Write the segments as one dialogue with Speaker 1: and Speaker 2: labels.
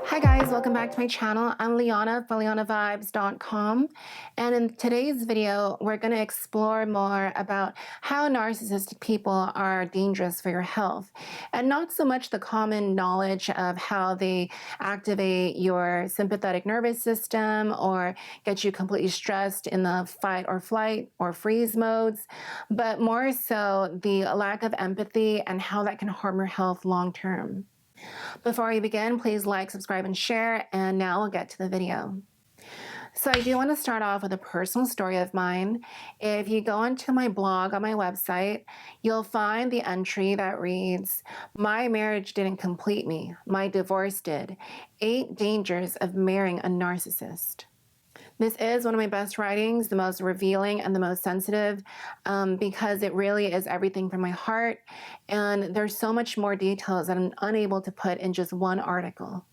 Speaker 1: Hi guys, welcome back to my channel. I'm Liana from lianavibes.com, and in today's video we're going to explore more about how narcissistic people are dangerous for your health, and not so much the common knowledge of how they activate your sympathetic nervous system or get you completely stressed in the fight or flight or freeze modes, but more so the lack of empathy and how that can harm your health long term. Before we begin, please like, subscribe, and share, and now we'll get to the video. So I do want to start off with a personal story of mine. If you go onto my blog on my website, you'll find the entry that reads, "My marriage didn't complete me, my divorce did. 8 dangers of marrying a narcissist." This is one of my best writings, the most revealing and the most sensitive, because it really is everything from my heart, and there's so much more details that I'm unable to put in just one article.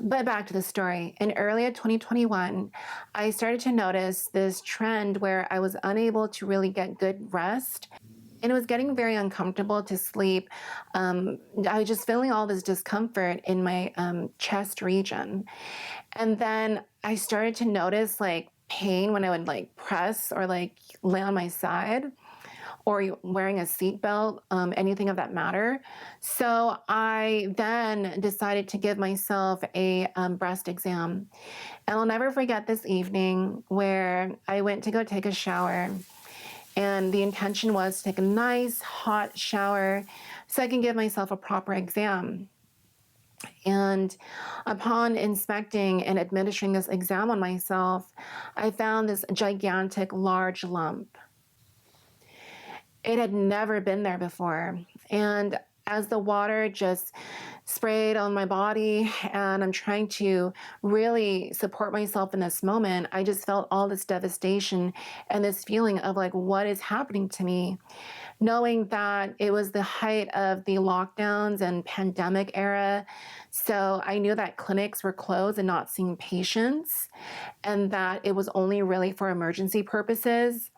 Speaker 1: But back to the story. In early 2021, I started to notice this trend where I was unable to really get good rest, and it was getting very uncomfortable to sleep. I was just feeling all this discomfort in my chest region. And then I started to notice like pain when I would like press or like lay on my side or wearing a seatbelt, anything of that matter. So I then decided to give myself a breast exam. And I'll never forget this evening where I went to go take a shower. And the intention was to take a nice hot shower so I can give myself a proper exam. And upon inspecting and administering this exam on myself, I found this gigantic, large lump. It had never been there before. And as the water just sprayed on my body and I'm trying to really support myself in this moment, I just felt all this devastation and this feeling of like, what is happening to me? Knowing that it was the height of the lockdowns and pandemic era. So I knew that clinics were closed and not seeing patients, and that it was only really for emergency purposes.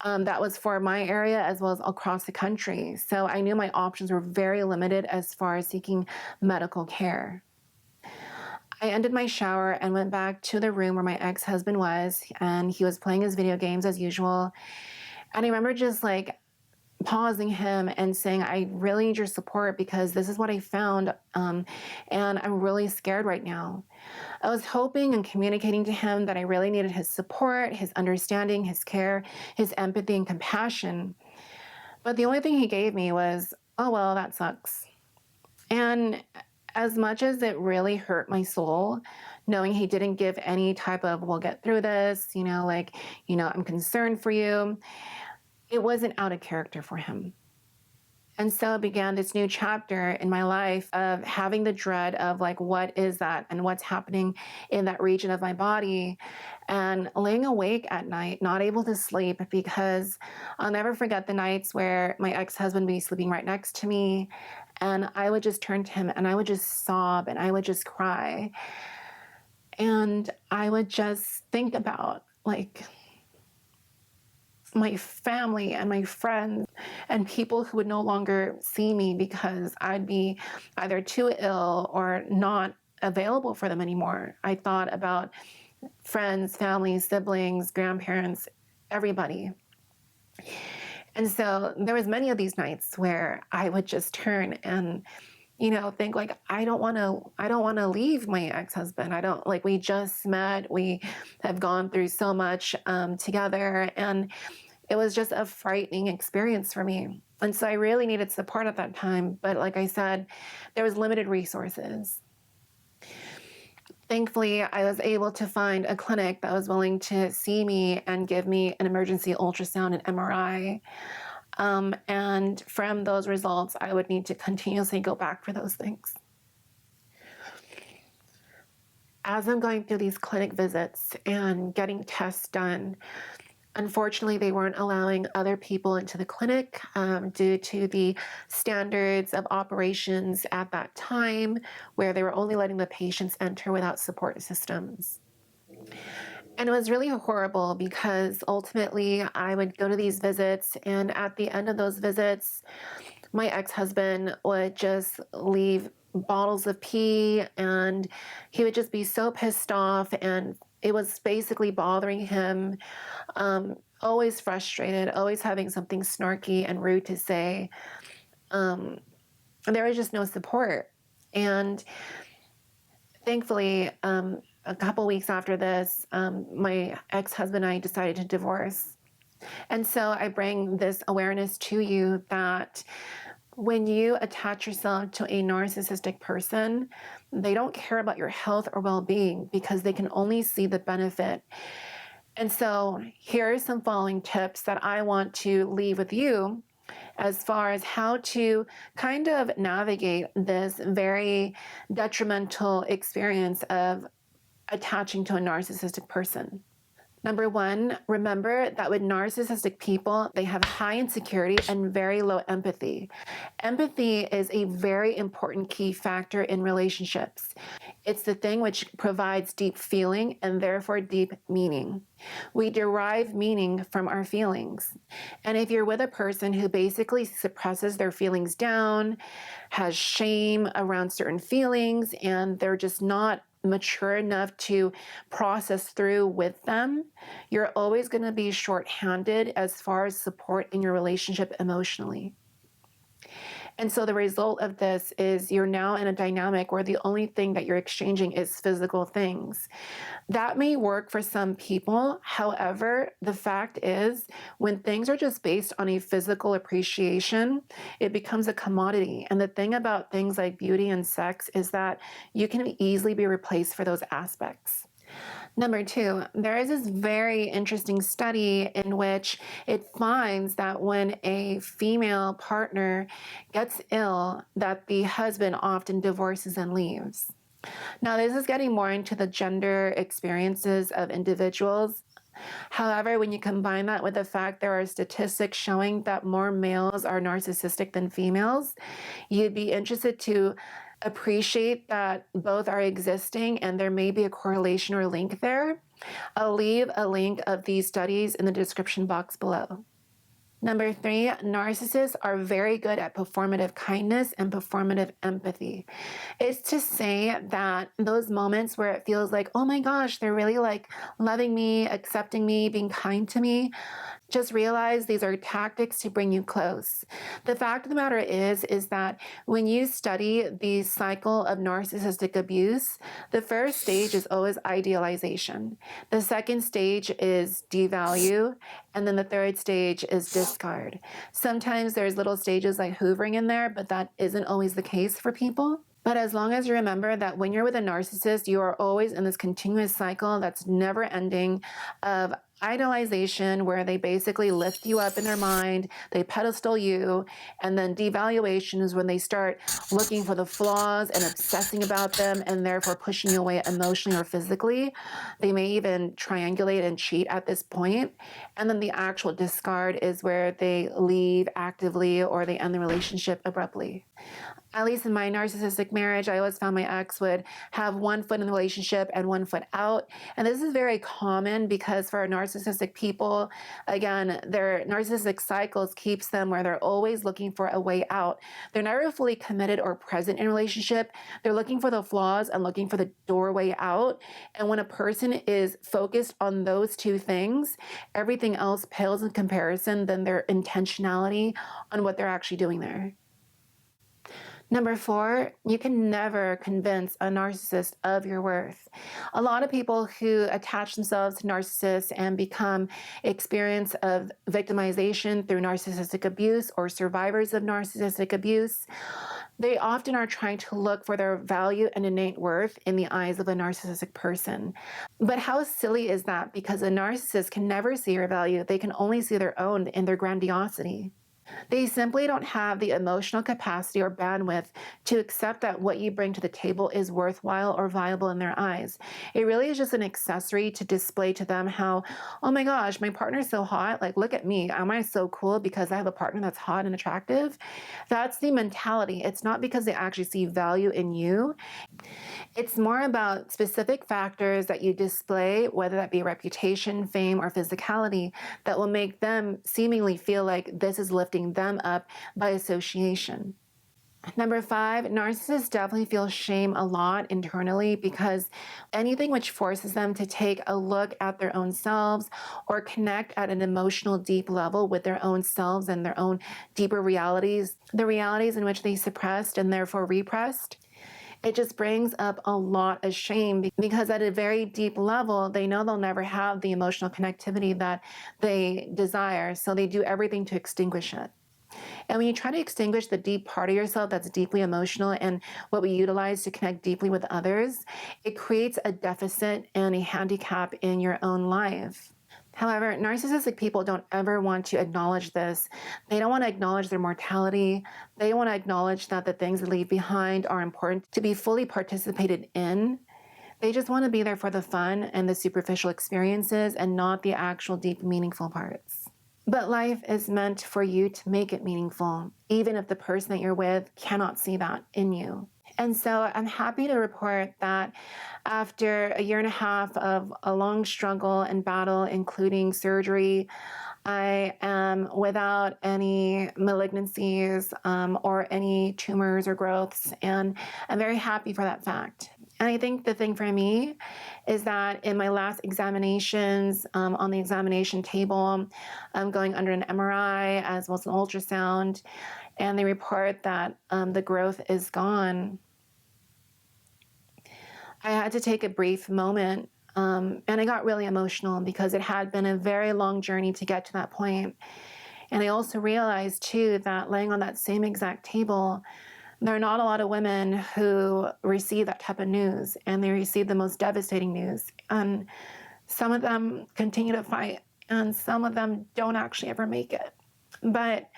Speaker 1: That was for my area as well as across the country. So I knew my options were very limited as far as seeking medical care. I ended my shower and went back to the room where my ex-husband was, and he was playing his video games as usual. And I remember just like pausing him and saying, "I really need your support because this is what I found, and I'm really scared right now." I was hoping and communicating to him that I really needed his support, his understanding, his care, his empathy and compassion. But the only thing he gave me was, "Oh, well, that sucks." And as much as it really hurt my soul, knowing he didn't give any type of, "We'll get through this, I'm concerned for you," it wasn't out of character for him. And so began this new chapter in my life of having the dread of like, what is that and what's happening in that region of my body, and laying awake at night, not able to sleep, because I'll never forget the nights where my ex-husband would be sleeping right next to me, and I would just turn to him and I would just sob and I would just cry. And I would just think about like my family and my friends and people who would no longer see me because I'd be either too ill or not available for them anymore. I thought about friends, family, siblings, grandparents, everybody. And so there was many of these nights where I would just turn and think like, I don't want to leave my ex-husband. I don't, like, we just met, we have gone through so much together, and it was just a frightening experience for me. And so I really needed support at that time. But like I said, there was limited resources. Thankfully, I was able to find a clinic that was willing to see me and give me an emergency ultrasound and MRI. And from those results, I would need to continuously go back for those things. As I'm going through these clinic visits and getting tests done, unfortunately, they weren't allowing other people into the clinic due to the standards of operations at that time, where they were only letting the patients enter without support systems. And it was really horrible because ultimately I would go to these visits, and at the end of those visits, My ex-husband would just leave bottles of pee, and he would just be so pissed off, and it was basically bothering him. Always frustrated, always having something snarky and rude to say. There was just no support. And thankfully, a couple weeks after this, my ex-husband and I decided to divorce. And so I bring this awareness to you that when you attach yourself to a narcissistic person, they don't care about your health or well-being because they can only see the benefit. And so here are some following tips that I want to leave with you as far as how to kind of navigate this very detrimental experience of attaching to a narcissistic person. Number one, remember that with narcissistic people, they have high insecurity and very low empathy. Empathy is a very important key factor in relationships. It's the thing which provides deep feeling and therefore deep meaning. We derive meaning from our feelings. And if you're with a person who basically suppresses their feelings down, has shame around certain feelings, and they're just not mature enough to process through with them, you're always going to be shorthanded as far as support in your relationship emotionally. And so the result of this is you're now in a dynamic where the only thing that you're exchanging is physical things. That may work for some people. However, the fact is, when things are just based on a physical appreciation, it becomes a commodity. And the thing about things like beauty and sex is that you can easily be replaced for those aspects. Number two, there is this very interesting study in which it finds that when a female partner gets ill, that the husband often divorces and leaves. Now, this is getting more into the gender experiences of individuals. However, when you combine that with the fact there are statistics showing that more males are narcissistic than females, you'd be interested to appreciate that both are existing and there may be a correlation or link there. I'll leave a link of these studies in the description box below. Number three, narcissists are very good at performative kindness and performative empathy. It's to say that those moments where it feels like, oh my gosh, they're really like loving me, accepting me, being kind to me, just realize these are tactics to bring you close. The fact of the matter is that when you study the cycle of narcissistic abuse, the first stage is always idealization. The second stage is devalue. And then the third stage is discard. Sometimes there's little stages like hoovering in there, but that isn't always the case for people. But as long as you remember that when you're with a narcissist, you are always in this continuous cycle that's never ending of idolization, where they basically lift you up in their mind, they pedestal you, and then devaluation is when they start looking for the flaws and obsessing about them and therefore pushing you away emotionally or physically. They may even triangulate and cheat at this point. And then the actual discard is where they leave actively or they end the relationship abruptly. At least in my narcissistic marriage, I always found my ex would have one foot in the relationship and one foot out. And this is very common because for narcissistic people, again, their narcissistic cycles keeps them where they're always looking for a way out. They're never fully committed or present in a relationship. They're looking for the flaws and looking for the doorway out. And when a person is focused on those two things, everything else pales in comparison than their intentionality on what they're actually doing there. Number four, you can never convince a narcissist of your worth. A lot of people who attach themselves to narcissists and become experience of victimization through narcissistic abuse or survivors of narcissistic abuse, they often are trying to look for their value and innate worth in the eyes of a narcissistic person. But how silly is that? Because a narcissist can never see your value. They can only see their own in their grandiosity. They simply don't have the emotional capacity or bandwidth to accept that what you bring to the table is worthwhile or viable in their eyes. It really is just an accessory to display to them how, oh my gosh, my partner's so hot. Like, look at me. Am I so cool because I have a partner that's hot and attractive? That's the mentality. It's not because they actually see value in you. It's more about specific factors that you display, whether that be reputation, fame, or physicality, that will make them seemingly feel like this is lifting lifting them up by association. Number 5, narcissists definitely feel shame a lot internally because anything which forces them to take a look at their own selves or connect at an emotional deep level with their own selves and their own deeper realities, the realities in which they suppressed and therefore repressed, it just brings up a lot of shame because at a very deep level, they know they'll never have the emotional connectivity that they desire. So they do everything to extinguish it. And when you try to extinguish the deep part of yourself that's deeply emotional and what we utilize to connect deeply with others, it creates a deficit and a handicap in your own life. However, narcissistic people don't ever want to acknowledge this. They don't want to acknowledge their mortality. They want to acknowledge that the things they leave behind are important to be fully participated in. They just want to be there for the fun and the superficial experiences and not the actual deep, meaningful parts. But life is meant for you to make it meaningful, even if the person that you're with cannot see that in you. And so I'm happy to report that after a year and a half of a long struggle and battle, including surgery, I am without any malignancies or any tumors or growths, and I'm very happy for that fact. And I think the thing for me is that in my last examinations, on the examination table, I'm going under an MRI as well as an ultrasound, and they report that the growth is gone. I had to take a brief moment, and I got really emotional because it had been a very long journey to get to that point. And I also realized, too, that laying on that same exact table, there are not a lot of women who receive that type of news, and they receive the most devastating news. And some of them continue to fight, and some of them don't actually ever make it. But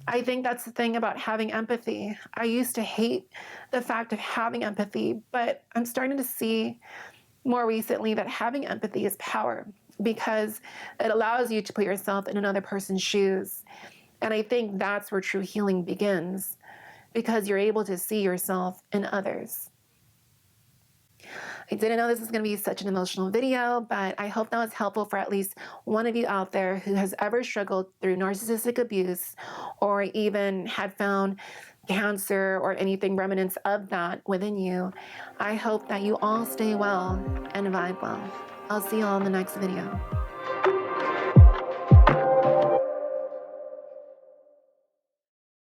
Speaker 1: I think that's the thing about having empathy. I used to hate the fact of having empathy, but I'm starting to see more recently that having empathy is power because it allows you to put yourself in another person's shoes. And I think that's where true healing begins, because you're able to see yourself in others. I didn't know this was going to be such an emotional video, but I hope that was helpful for at least one of you out there who has ever struggled through narcissistic abuse or even had found cancer or anything remnants of that within you. I hope that you all stay well and vibe well. I'll see you all in the next video.